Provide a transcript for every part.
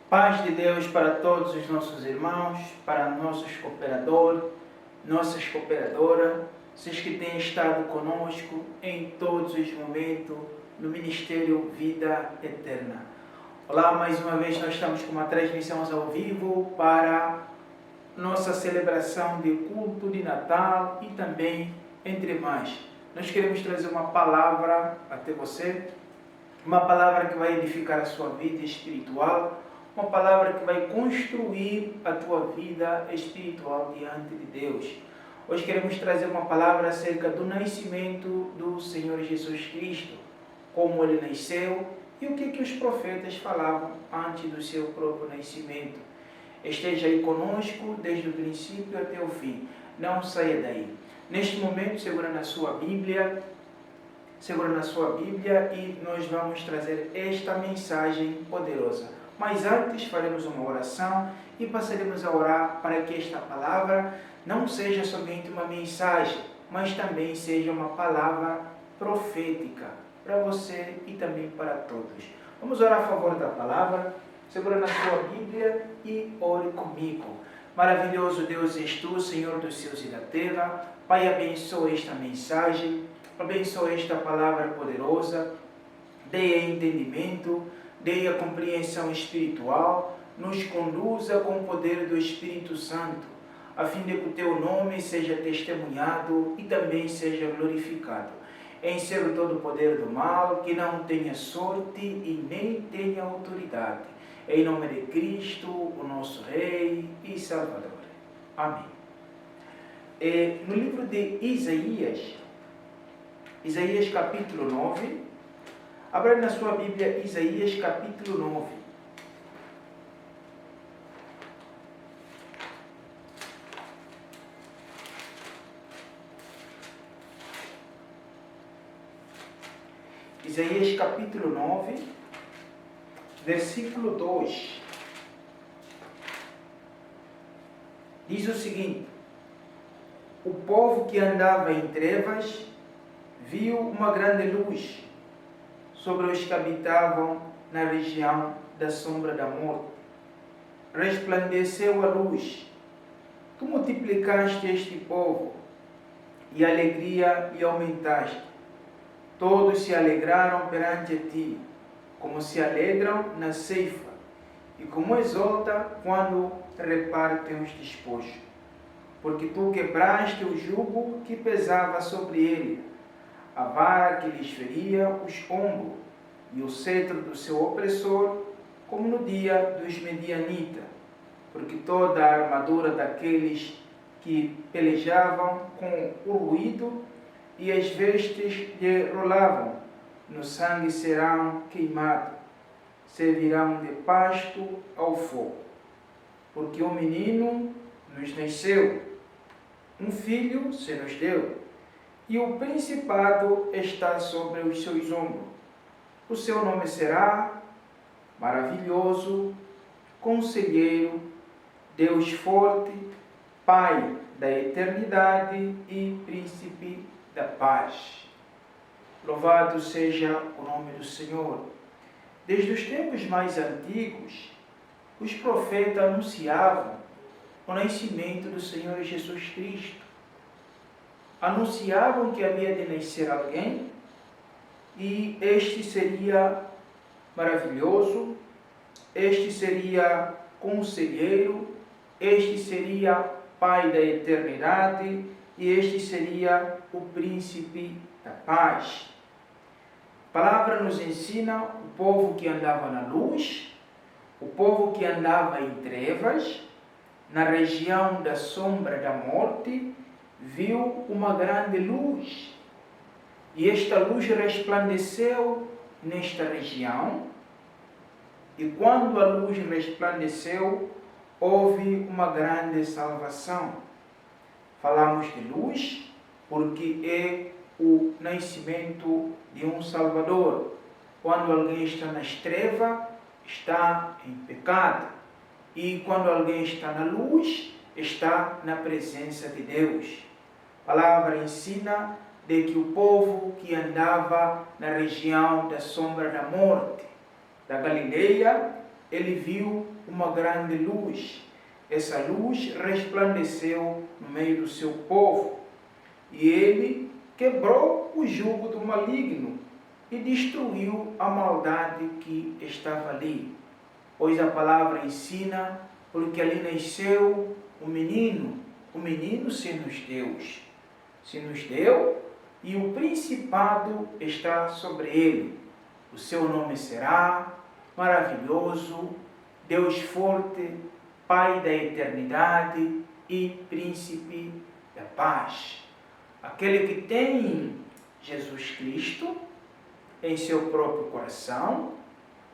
Paz de Deus para todos os nossos irmãos, para nossos cooperadores, nossas cooperadoras, vocês que têm estado conosco em todos os momentos no Ministério Vida Eterna. Olá, mais uma vez nós estamos com uma transmissão ao vivo para nossa celebração de culto de Natal e também entre mais. Nós queremos trazer uma palavra até você, uma palavra que vai edificar a sua vida espiritual, uma palavra que vai construir a tua vida espiritual diante de Deus. Hoje queremos trazer uma palavra acerca do nascimento do Senhor Jesus Cristo, como Ele nasceu e o que os profetas falavam antes do seu próprio nascimento. Esteja aí conosco desde o princípio até o fim. Não saia daí. Neste momento, segura na sua Bíblia e nós vamos trazer esta mensagem poderosa. Mas antes faremos uma oração e passaremos a orar para que esta palavra não seja somente uma mensagem, mas também seja uma palavra profética para você e também para todos. Vamos orar a favor da palavra. Segura na sua Bíblia e ore comigo. Maravilhoso Deus és tu, Senhor dos céus e da terra. Pai, abençoa esta mensagem, abençoa esta palavra poderosa, dê entendimento, dê a compreensão espiritual, nos conduza com o poder do Espírito Santo, a fim de que o teu nome seja testemunhado e também seja glorificado. Encerro todo o poder do mal, que não tenha sorte e nem tenha autoridade. Em nome de Cristo, o nosso Rei e Salvador. Amém. No livro de Isaías capítulo 9, abra na sua Bíblia Isaías capítulo 9. Isaías capítulo 9, versículo 2. Diz o seguinte: o povo que andava em trevas viu uma grande luz sobre os que habitavam na região da sombra da morte. Resplandeceu a luz. Tu multiplicaste este povo, e a alegria lhe aumentaste. Todos se alegraram perante ti, como se alegram na ceifa, e como exulta quando repartem os despojos. Porque tu quebraste o jugo que pesava sobre ele, a vara que lhes feria os ombros, e o cetro do seu opressor, como no dia dos medianitas. Porque toda a armadura daqueles que pelejavam com o ruído e as vestes lhe rolavam, no sangue serão queimados, servirão de pasto ao fogo. Porque um menino nos nasceu, um filho se nos deu, e o principado está sobre os seus ombros. O seu nome será Maravilhoso, Conselheiro, Deus Forte, Pai da Eternidade e Príncipe da Paz. Louvado seja o nome do Senhor. Desde os tempos mais antigos, os profetas anunciavam o nascimento do Senhor Jesus Cristo. Anunciavam que havia de nascer alguém, e este seria maravilhoso, este seria conselheiro, este seria Pai da eternidade e este seria o príncipe da paz. A palavra nos ensina o povo que andava na luz, o povo que andava em trevas, na região da sombra da morte, viu uma grande luz. E esta luz resplandeceu nesta região. E quando a luz resplandeceu, houve uma grande salvação. Falamos de luz porque é o nascimento de um Salvador. Quando alguém está nas trevas, está em pecado. E quando alguém está na luz, está na presença de Deus. A palavra ensina de que o povo que andava na região da sombra da morte, da Galileia, ele viu uma grande luz. Essa luz resplandeceu no meio do seu povo. E ele quebrou o jugo do maligno e destruiu a maldade que estava ali. Pois a palavra ensina, porque ali nasceu o menino se nos deu, e o principado está sobre ele. O seu nome será Maravilhoso, Deus Forte, Pai da Eternidade e Príncipe da Paz. Aquele que tem Jesus Cristo em seu próprio coração,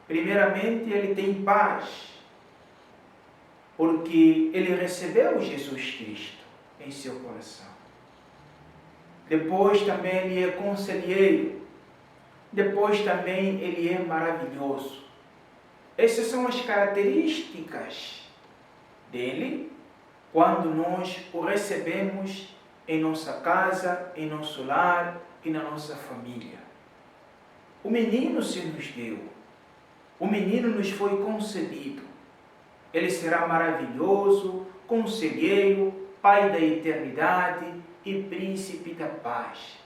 primeiramente ele tem paz, porque ele recebeu Jesus Cristo em seu coração. Depois também ele é conselheiro. Depois também ele é maravilhoso. Essas são as características dele quando nós o recebemos em nossa casa, em nosso lar e na nossa família. O menino se nos deu. O menino nos foi concedido. Ele será maravilhoso, conselheiro, Pai da eternidade e Príncipe da paz.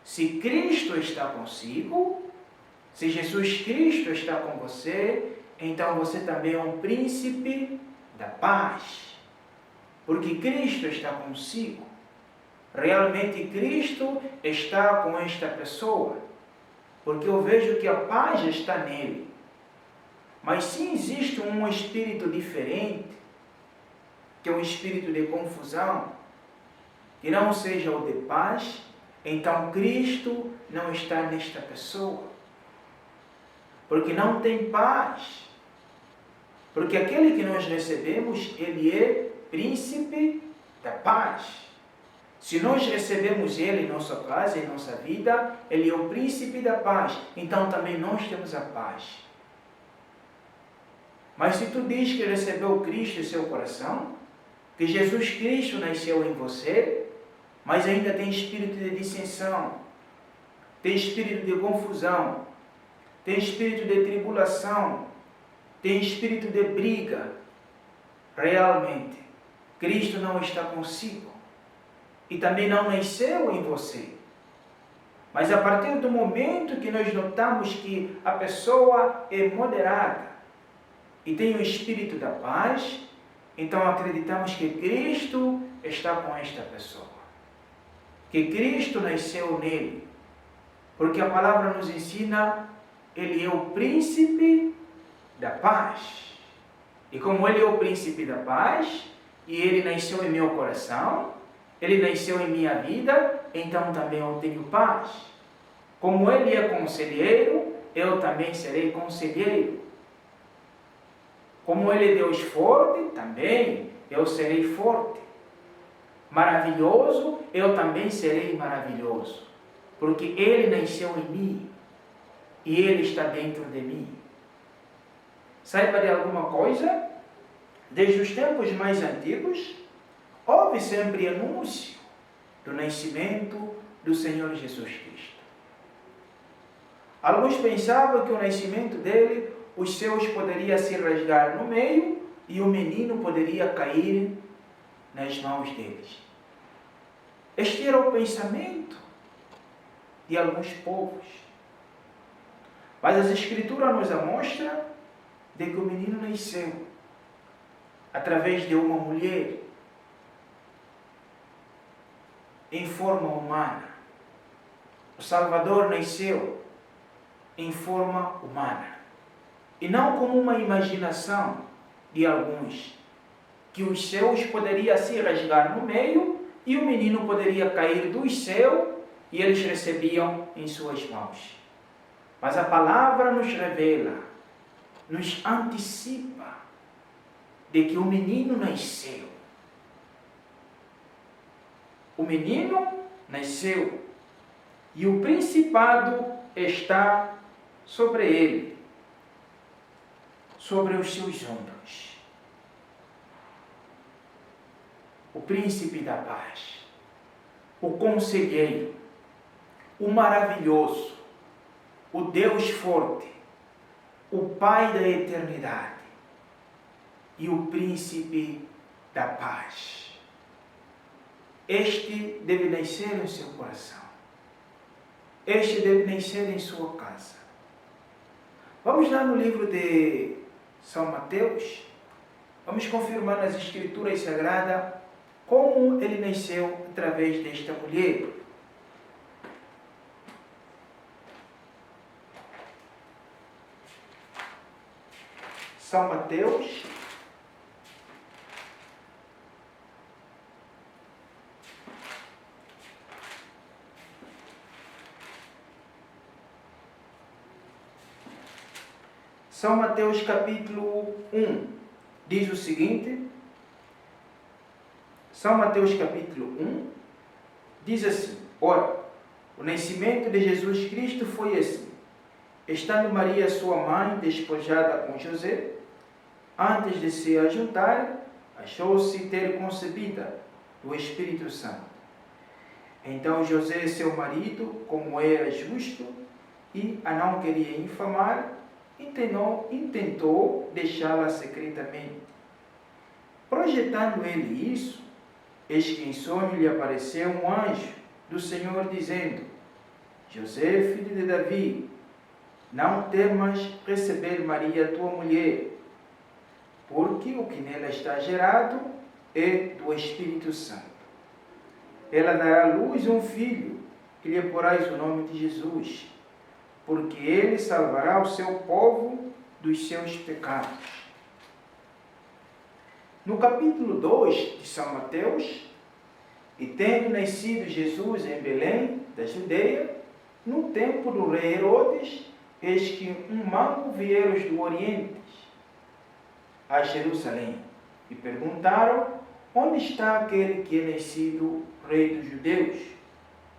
Se Cristo está consigo, se Jesus Cristo está com você, então você também é um príncipe da paz. Porque Cristo está consigo. Realmente Cristo está com esta pessoa. Porque eu vejo que a paz está nele. Mas se existe um espírito diferente, que é um espírito de confusão, que não seja o de paz, então Cristo não está nesta pessoa. Porque não tem paz. Porque aquele que nós recebemos, ele é príncipe da paz. Se nós recebemos ele em nossa casa, em nossa vida, ele é o príncipe da paz. Então também nós temos a paz. Mas se tu diz que recebeu Cristo em seu coração, que Jesus Cristo nasceu em você, mas ainda tem espírito de dissensão, tem espírito de confusão, tem espírito de tribulação, tem espírito de briga, realmente, Cristo não está consigo e também não nasceu em você. Mas a partir do momento que nós notamos que a pessoa é moderada e tem o espírito da paz, então acreditamos que Cristo está com esta pessoa. Que Cristo nasceu nele. Porque a palavra nos ensina, ele é o príncipe da paz. E como ele é o príncipe da paz, e ele nasceu em meu coração, ele nasceu em minha vida, então também eu tenho paz. Como ele é conselheiro, eu também serei conselheiro. Como ele é Deus forte, também eu serei forte. Maravilhoso, eu também serei maravilhoso. Porque ele nasceu em mim e ele está dentro de mim. Saiba de alguma coisa? Desde os tempos mais antigos, houve sempre anúncio do nascimento do Senhor Jesus Cristo. Alguns pensavam que o nascimento dele, os céus poderiam se rasgar no meio e o menino poderia cair nas mãos deles. Este era o pensamento de alguns povos. Mas as Escrituras nos mostram de que o menino nasceu através de uma mulher em forma humana. O Salvador nasceu em forma humana. E não como uma imaginação de alguns, que os céus poderiam se rasgar no meio e o menino poderia cair do céu e eles recebiam em suas mãos. Mas a palavra nos revela, nos antecipa de que o menino nasceu. O menino nasceu e o principado está sobre ele, sobre os seus ombros. O príncipe da paz, o conselheiro, o maravilhoso, o Deus forte, o Pai da eternidade. e o príncipe da paz. Este deve nascer em seu coração. Este deve nascer em sua casa. Vamos lá no livro de São Mateus. Vamos confirmar nas Escrituras Sagradas como ele nasceu através desta mulher. São Mateus, São Mateus capítulo 1 diz o seguinte. São Mateus capítulo 1 diz assim: ora, o nascimento de Jesus Cristo foi assim. Estando Maria, sua mãe, despojada com José, antes de se ajuntar, achou-se ter concebida do Espírito Santo. Então José, seu marido, como era justo e a não queria infamar, intentou deixá-la secretamente. Projetando ele isso, eis que em sonho lhe apareceu um anjo do Senhor, dizendo: José, filho de Davi, não temas receber Maria, tua mulher, porque o que nela está gerado é do Espírito Santo. Ela dará à luz um filho, e lhe porás o nome de Jesus, porque ele salvará o seu povo dos seus pecados. No capítulo 2 de São Mateus, e tendo nascido Jesus em Belém, da Judeia, no tempo do rei Herodes, eis que um manco vieram do Oriente a Jerusalém, e perguntaram: onde está aquele que é nascido rei dos judeus?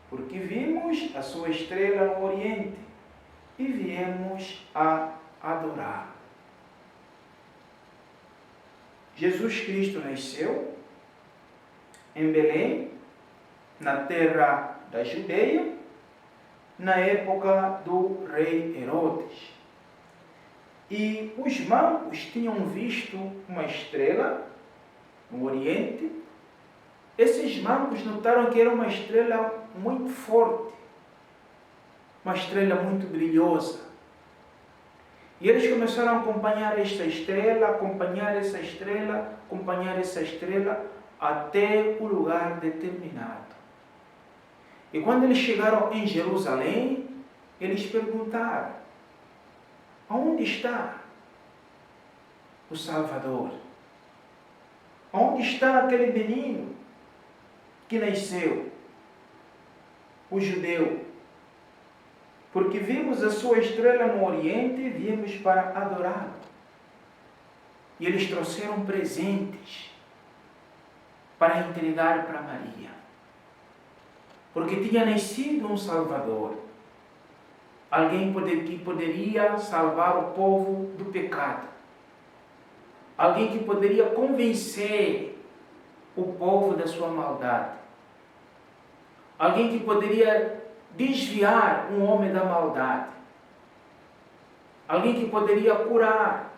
Porque vimos a sua estrela no Oriente, e viemos a adorar. Jesus Cristo nasceu em Belém, na terra da Judeia, na época do rei Herodes. E os magos tinham visto uma estrela no Oriente. Esses magos notaram que era uma estrela muito forte, uma estrela muito brilhosa. E eles começaram a acompanhar esta estrela, acompanhar essa estrela, até o lugar determinado. E quando eles chegaram em Jerusalém, eles perguntaram: onde está o Salvador? Onde está aquele menino que nasceu, o judeu? Porque vimos a sua estrela no Oriente e viemos para adorá-lo. E eles trouxeram presentes para entregar para Maria, porque tinha nascido um Salvador, alguém que poderia salvar o povo do pecado, alguém que poderia convencer o povo da sua maldade, alguém que poderia desviar um homem da maldade, alguém que poderia curar,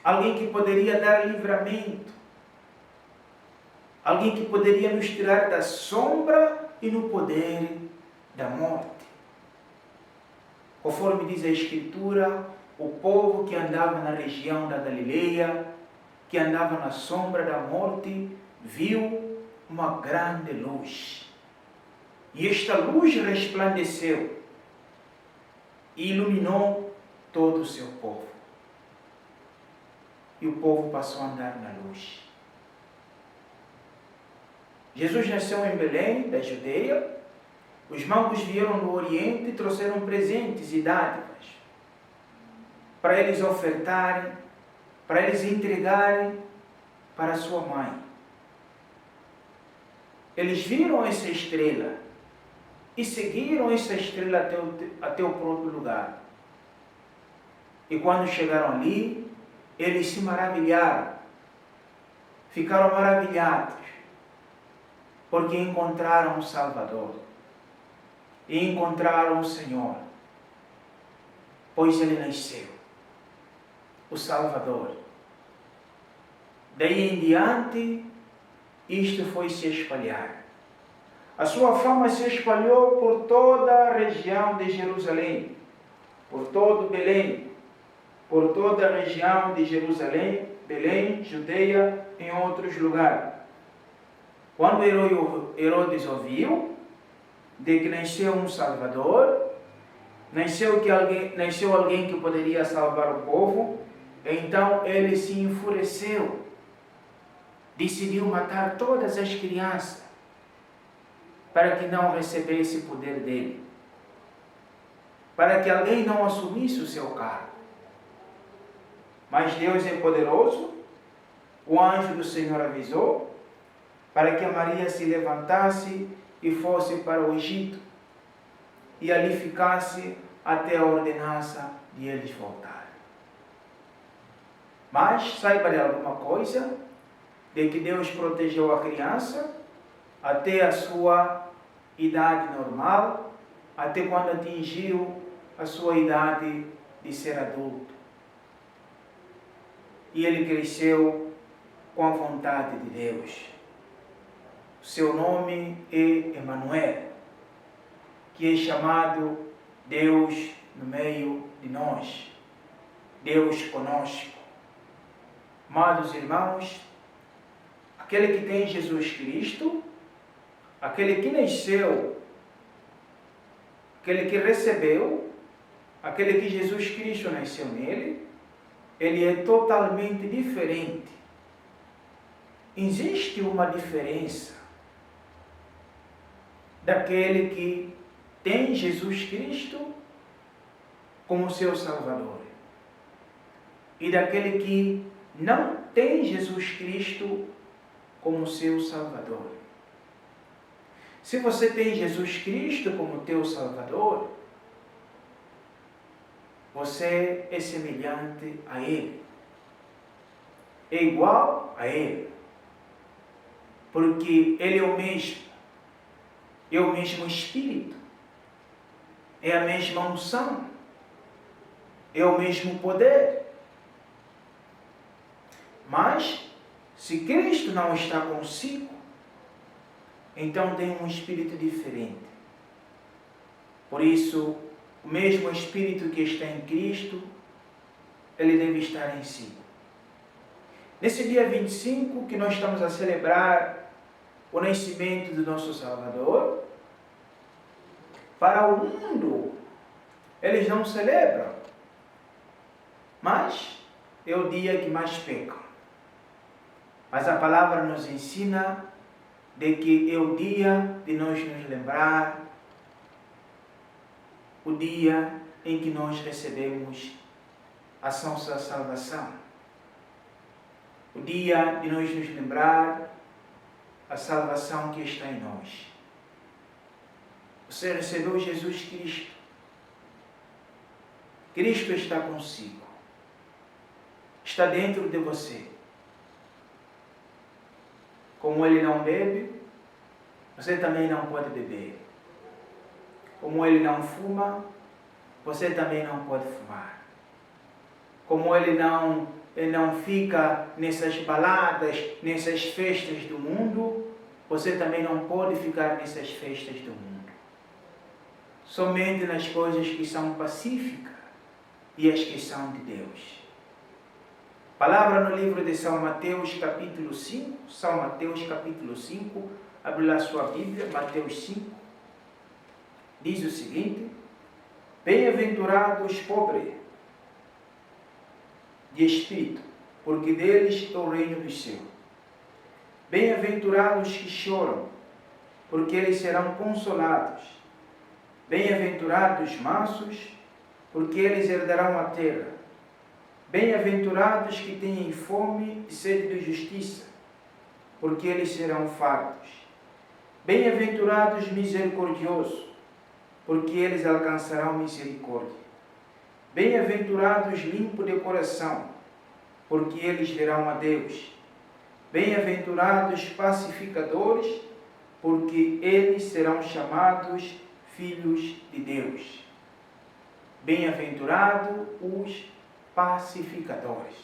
alguém que poderia dar livramento, alguém que poderia nos tirar da sombra e no poder da morte. Conforme diz a Escritura, o povo que andava na região da Galileia, que andava na sombra da morte, viu uma grande luz. E esta luz resplandeceu e iluminou todo o seu povo. E o povo passou a andar na luz. Jesus nasceu em Belém, da Judeia. Os magos vieram do Oriente e trouxeram presentes e dádivas para eles ofertarem, para eles entregarem para sua mãe. Eles viram essa estrela e seguiram essa estrela até o próprio lugar. E quando chegaram ali, eles se maravilharam, ficaram maravilhados, porque encontraram o Salvador e encontraram o Senhor, pois ele nasceu, o Salvador, Daí em diante, isto foi se espalhar. A sua fama se espalhou por toda a região de Jerusalém, por todo Belém, por toda a região de Jerusalém, Belém, Judeia, em outros lugares. Quando Herodes ouviu de que nasceu um Salvador, nasceu alguém que poderia salvar o povo, então ele se enfureceu, decidiu matar todas as crianças, para que não recebesse o poder dele, para que alguém não assumisse o seu cargo. Mas Deus é poderoso, o anjo do Senhor avisou, para que a Maria se levantasse e fosse para o Egito, e ali ficasse até a ordenança de eles voltarem. Mas saiba de alguma coisa, de que Deus protegeu a criança até a sua idade normal, até quando atingiu a sua idade de ser adulto. E ele cresceu com a vontade de Deus. Seu nome é Emanuel, que é chamado Deus no meio de nós, Deus conosco. Amados irmãos, aquele que tem Jesus Cristo, aquele que nasceu, aquele que recebeu, aquele que Jesus Cristo nasceu nele, ele é totalmente diferente. Existe uma diferença daquele que tem Jesus Cristo como seu Salvador e daquele que não tem Jesus Cristo como seu Salvador. Se você tem Jesus Cristo como teu Salvador, você é semelhante a Ele, é igual a Ele, porque Ele é o mesmo Espírito, é a mesma unção, é o mesmo poder. Mas, se Cristo não está consigo, então tem um espírito diferente. Por isso, o mesmo Espírito que está em Cristo, ele deve estar em si. Nesse dia 25, que nós estamos a celebrar o nascimento do nosso Salvador, para o mundo, eles não celebram, mas é o dia que mais pecam. Mas a palavra nos ensina de que é o dia de nós nos lembrar, o dia em que nós recebemos a nossa salvação, o dia de nós nos lembrar a salvação que está em nós. Você recebeu Jesus Cristo. Cristo está consigo. Está dentro de você. Como ele não bebe, você também não pode beber. Como ele não fuma, você também não pode fumar. Como ele não fica nessas baladas, nessas festas do mundo, você também não pode ficar nessas festas do mundo. Somente nas coisas que são pacíficas e as que são de Deus. Palavra no livro de São Mateus, capítulo 5. São Mateus, capítulo 5. Abre lá sua Bíblia, Mateus 5. Diz o seguinte: bem-aventurados os pobres de espírito, porque deles é o reino dos céus. Bem-aventurados que choram, porque eles serão consolados. Bem-aventurados os mansos, porque eles herdarão a terra. Bem-aventurados que têm fome e sede de justiça, porque eles serão fartos. Bem-aventurados misericordiosos, porque eles alcançarão misericórdia. Bem-aventurados limpos de coração, porque eles verão a Deus. Bem-aventurados pacificadores, porque eles serão chamados filhos de Deus. Bem-aventurados os pacificadores.